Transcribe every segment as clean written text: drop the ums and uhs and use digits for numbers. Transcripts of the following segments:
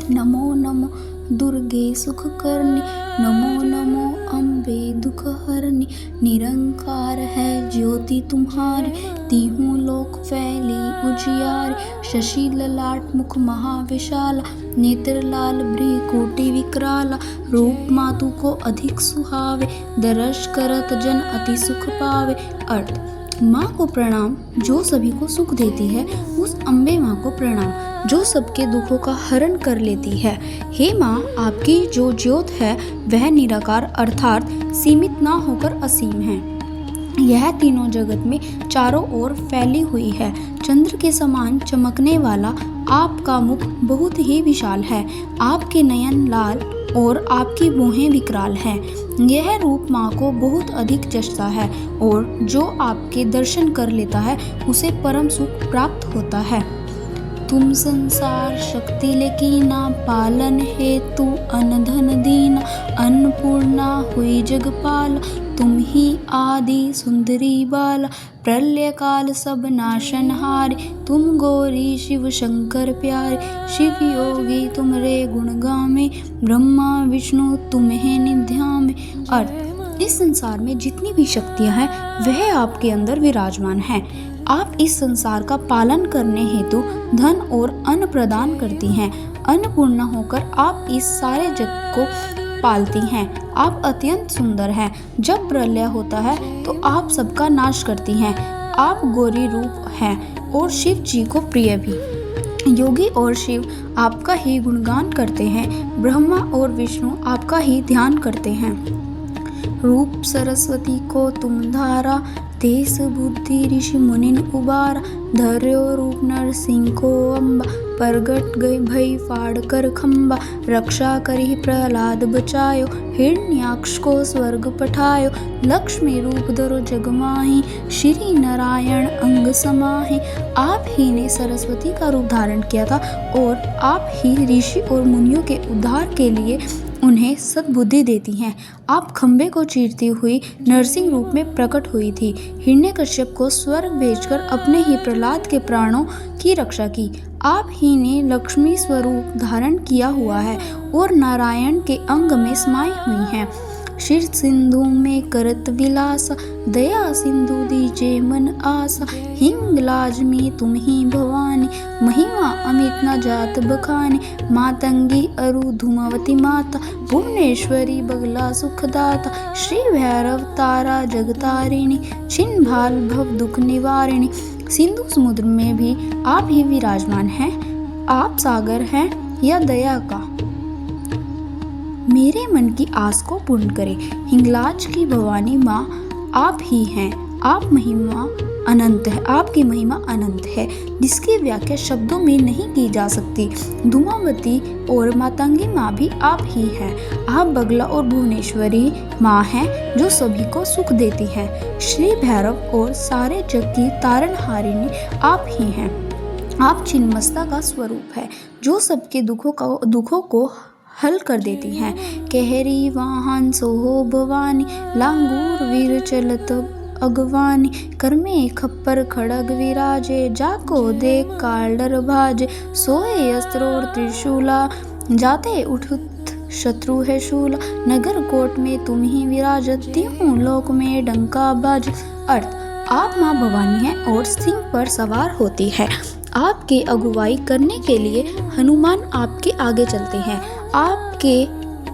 नमो नमो दुर्गे सुख करनी, नमो नमो अम्बे दुख हरनी। निरंकार है ज्योति तुम्हारी, तीहूं लोक फैली उजियारी। शशि ललाट मुख महाविशाला, नेत्र लाल भ्रीकुटी विकराला। रूप मातु को अधिक सुहावे, दर्श करत जन अति सुख पावे। अर्थ: माँ को प्रणाम जो सभी को सुख देती है, उस अम्बे माँ को प्रणाम जो सबके दुखों का हरण कर लेती है। हे माँ, आपकी जो ज्योत है वह निराकार अर्थात सीमित ना होकर असीम है। यह तीनों जगत में चारों ओर फैली हुई है। चंद्र के समान चमकने वाला आपका मुख बहुत ही विशाल है। आपके नयन लाल और आपकी भौहें विकराल हैं। यह रूप माँ को बहुत अधिक जचता है और जो आपके दर्शन कर लेता है उसे परम सुख प्राप्त होता है। तुम संसार शक्ति लेकीना, पालन हेतु अन धन दीना। अन्नपूर्णा हुई जगपाल, तुम ही आदि सुंदरी बाला। प्रलय काल सब नाशनहारी, तुम गौरी शिव शंकर प्यारे। शिव योगी तुम रे गुण गामे, ब्रह्मा विष्णु तुम्हें निध्यामे। अर्थ: इस संसार में जितनी भी शक्तियां हैं वह आपके अंदर विराजमान हैं। आप इस संसार का पालन करने हेतु धन और अन्न प्रदान करती हैं। अन्नपूर्णा होकर आप इस सारे जग को पालती हैं। आप अत्यंत सुंदर हैं। जब प्रलय होता है तो आप सबका नाश करती हैं। आप गौरी रूप हैं और शिव जी को प्रिय भी। योगी और शिव आपका ही गुणगान करते हैं। ब्रह्मा और विष्णु आपका ही ध्यान करते हैं। रूप सरस्वती को तुम धारा, तेज बुद्धि ऋषि मुनिन उबारा। धर्यो रूप नरसिंह को अम्बा, प्रगट गई भई फाड़ कर खम्बा। रक्षा करी प्रहलाद बचायो, हिरण्याक्ष को स्वर्ग पठायो। लक्ष्मी रूप धरो जग माही, श्री नारायण अंग समाही। आप ही ने सरस्वती का रूप धारण किया था और आप ही ऋषि और मुनियों के उद्धार के लिए उन्हें सद्बुद्धि देती हैं। आप खंबे को चीरती हुई नरसिंह रूप में प्रकट हुई थी। हिरण्यकश्यप को स्वर्ग भेजकर अपने ही प्रहलाद के प्राणों की रक्षा की। आप ही ने लक्ष्मी स्वरूप धारण किया हुआ है और नारायण के अंग में समाई हुई हैं। शिर सिंधु में करत विलासा, दया सिंधु दीजे मन आसा। हिंगलाज में तुम ही भवानी, महिमा अमित न जात बखानी। मातंगी अरु धूमावती माता, भुवनेश्वरी बगला सुखदाता। श्री भैरव तारा जगतारिणी, छिन्न भाल भव दुख निवारिणी। सिंधु समुद्र में भी आप ही विराजमान हैं। आप सागर हैं या दया का, मेरे मन की आस को पूर्ण करें। हिंगलाज की भवानी माँ आप ही हैं। आप महिमा अनंत है, आपकी महिमा अनंत है जिसकी व्याख्या शब्दों में नहीं की जा सकती। धूमावती और मातंगी माँ भी आप ही हैं। आप बगला और भुवनेश्वरी माँ हैं जो सभी को सुख देती हैं। श्री भैरव और सारे जग की तारणहारिणी आप ही हैं। आप छिन्नमस्ता का स्वरूप है जो सबके दुखों को हल कर देती हैं। कहरी वाहन सोहो भवानी, लांगूर वीर चलत अगवानी। कर में खप्पर खड़ग विराजे, जाको देख काल डर भाजे। सोए अस्त्र और त्रिशूला, जाते उठत शत्रु है शूला। नगर कोट में तुम ही विराजती हूँ, लोक में डंका बाज। अर्थ: आप माँ भवानी हैं और सिंह पर सवार होती है। आपके अगुवाई करने के लिए हनुमान आपके आगे चलते हैं। आपके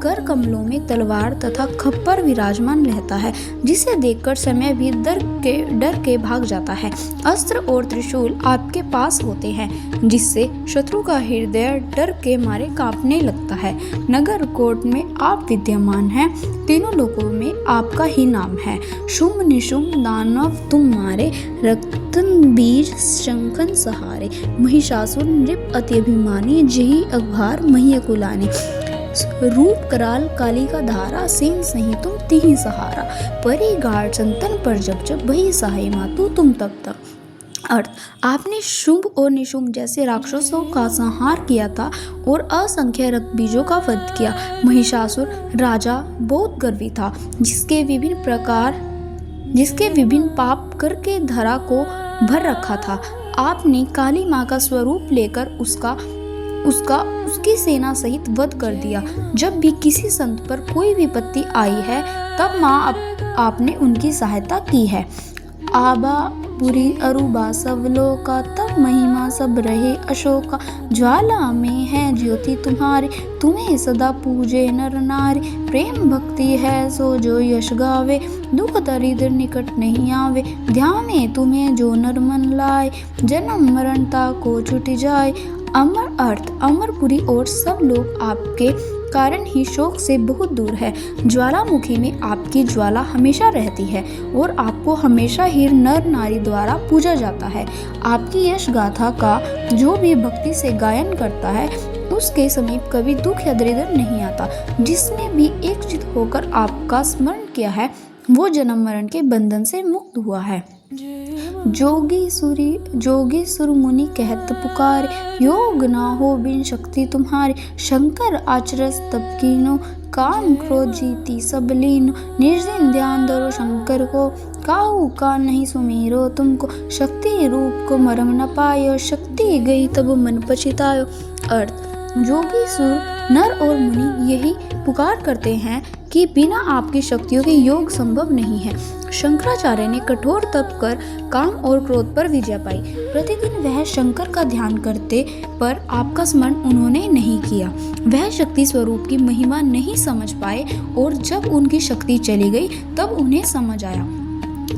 कर कमलों में तलवार तथा खप्पर विराजमान रहता है जिसे देखकर समय भी डर के भाग जाता है। अस्त्र और त्रिशूल आपके पास होते हैं जिससे शत्रु का हृदय डर के मारे कांपने लगता है। नगर कोट में आप विद्यमान हैं। तीनों लोकों में आपका ही नाम है। शुंभ निशुंभ दानव तुम मारे, रक्तन बीज शंखन सहारे। महिषासुर नृप अति अभिमानी, जही अघार महियकुलानी। रूप कराल काली का धारा, सिंह सही तुम तिहि सहारा। परी गाढ़ संतन पर जब जब, भई सहाय मातु तुम तब तब। अर्थ: आपने शुंभ और निशुंभ जैसे राक्षसों का संहार किया था और असंख्य रक्त बीजों का वध किया। महिषासुर राजा बहुत गर्वी था जिसके विभिन्न पाप करके धरा को भर रखा था। आपने काली माँ का स्वरूप लेकर उसका उसकी सेना सहित वध कर दिया। जब भी किसी संत पर कोई विपत्ति आई है तब माँ आपने उनकी सहायता की है। आबा बुरी अरुबा सब लोका, तब महिमा सब रहे अशोका। ज्वाला में है ज्योति तुम्हारी, तुम्हें सदा पूजे नर नारी। प्रेम भक्ति है सो जो यश गावे, दुख दरिद्र निकट नहीं आवे। ध्याने तुम्हें जो नर मन लाए, जन्म मरणता को छुट जाए। अमर अर्थ अमरपुरी और सब लोग आपके कारण ही शोक से बहुत दूर है। ज्वालामुखी में आपकी ज्वाला हमेशा रहती है और आपको हमेशा ही नर नारी द्वारा पूजा जाता है। आपकी यश गाथा का जो भी भक्ति से गायन करता है उसके समीप कभी दुख या दरिद्र नहीं आता। जिसने भी एकचित होकर आपका स्मरण किया है वो जन्म मरण के बंधन से मुक्त हुआ है। जोगी सुर मुनि कहत पुकार, योग ना हो बिन शक्ति तुम्हारी। शंकर आचरस तब कीनो, काम क्रोध जीती सब लीनो। निर्जन ध्यान धरो शंकर को, काहू का नहीं सुमीरो तुमको। शक्ति रूप को मरम न पायो, शक्ति गई तब मन पछतायो। अर्थ जोगी सुर नर और मुनि यही पुकार करते हैं कि बिना आपकी शक्तियों के योग संभव नहीं है। शंकराचार्य ने कठोर तप कर काम और क्रोध पर विजय पाई। प्रतिदिन वह शंकर का ध्यान करते पर आपका स्मरण उन्होंने नहीं किया। वह शक्ति स्वरूप की महिमा नहीं समझ पाए और जब उनकी शक्ति चली गई तब उन्हें समझ आया।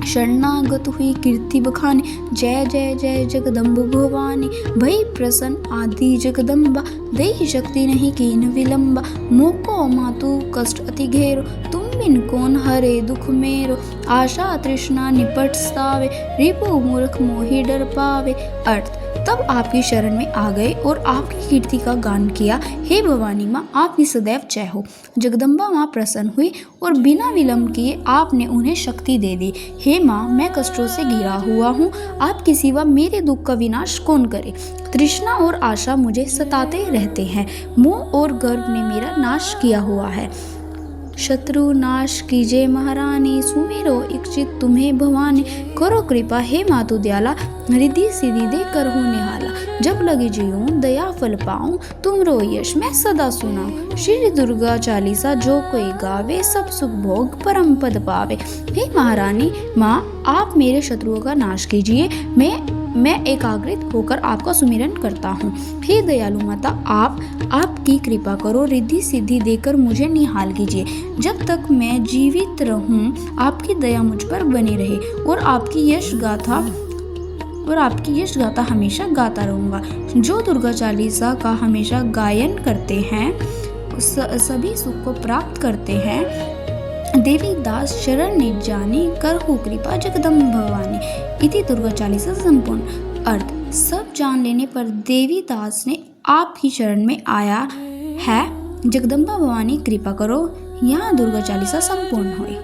शरणागत हुई कीर्ति बखाने, जय जय जय जगदम्ब भवानी। भई प्रसन्न आदि जगदम्बा, देहि शक्ति नहीं कीन विलंबा। मोको मातु कष्ट अति घेरो, तुम बिन कौन हरे दुख मेरो। आशा तृष्णा निपट सावे, रिपु मूर्ख मोहि डर पावे। अर्थ तब आपकी शरण में आ गए और आपकी कीर्ति का गान किया। हे भवानी माँ, आपकी सदैव जय हो। जगदम्बा माँ प्रसन्न हुई और बिना विलंब किए आपने उन्हें शक्ति दे दी। हे माँ, मैं कष्टों से घिरा हुआ हूँ, आपके सिवा मेरे दुख का विनाश कौन करे। तृष्णा और आशा मुझे सताते रहते हैं, मोह और गर्व ने मेरा नाश किया हुआ है। शत्रु नाश कीजे महारानी, सुमेरो इच्छित तुम्हें भवानी। करो कृपा हे मातु दयाला, रिद्धि सिद्धि दे कर हो निहाला। जब लगी जीऊं दया फल पाऊं, तुमरो यश मैं सदा सुनाऊं। श्री दुर्गा चालीसा जो कोई गावे, सब सुख भोग परम पद पावे। हे महारानी माँ, आप मेरे शत्रुओं का नाश कीजिए। मैं एकाग्रित होकर आपका सुमिरन करता हूँ। हे दयालु माता, आपकी कृपा करो, रिद्धि सिद्धि देकर मुझे निहाल कीजिए। जब तक मैं जीवित रहूं आपकी दया मुझ पर बनी रहे और आपकी यश गाथा हमेशा गाता रहूंगा। जो दुर्गा चालीसा का हमेशा गायन करते हैं सभी सुख को प्राप्त करते हैं। देवी दास शरण निज जानी, करहु कृपा जगदम्ब भवानी। इति दुर्गा चालीसा संपूर्ण। अर्थ सब जान लेने पर देवी दास ने आप ही शरण में आया है। जगदम्बा भवानी कृपा करो। यहाँ दुर्गा चालीसा संपूर्ण हुई।